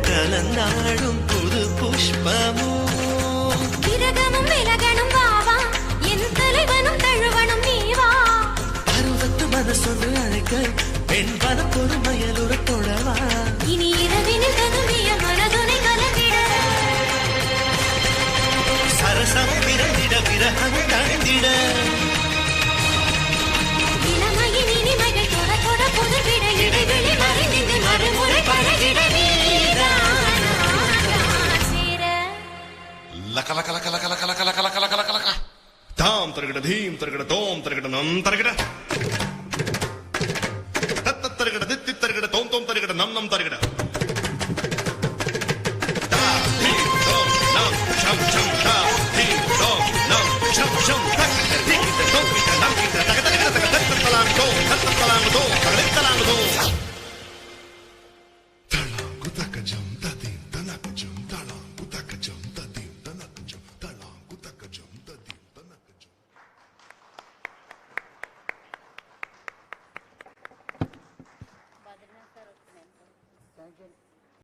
கலந்தாடும் புது புஷ்பமோ விரகமும் விலகணும் வாவா என் தலைவனும் தழுவனும் நீவா அறுபத்து மனசொன்று அழைக்க பெண் பதத்தொரு மயலுற தொடவா இனி இரவினில் தகுமிய மனதுனை கலந்திட சரசம் பிறந்திட விரகம் தணிந்திட இளமையின் இனிமைகள் தொட தொட புதுவிட இடைவெளி மறைந்து மறுமுறை பழகிட தாம் தருகிட தீம் தருகிட தோம் தருகிட நம் தருகிட தத்த தருகிட தித்தி தருகிட தோம் தோம் தருகிட நம் நம் தருகிட Sergeant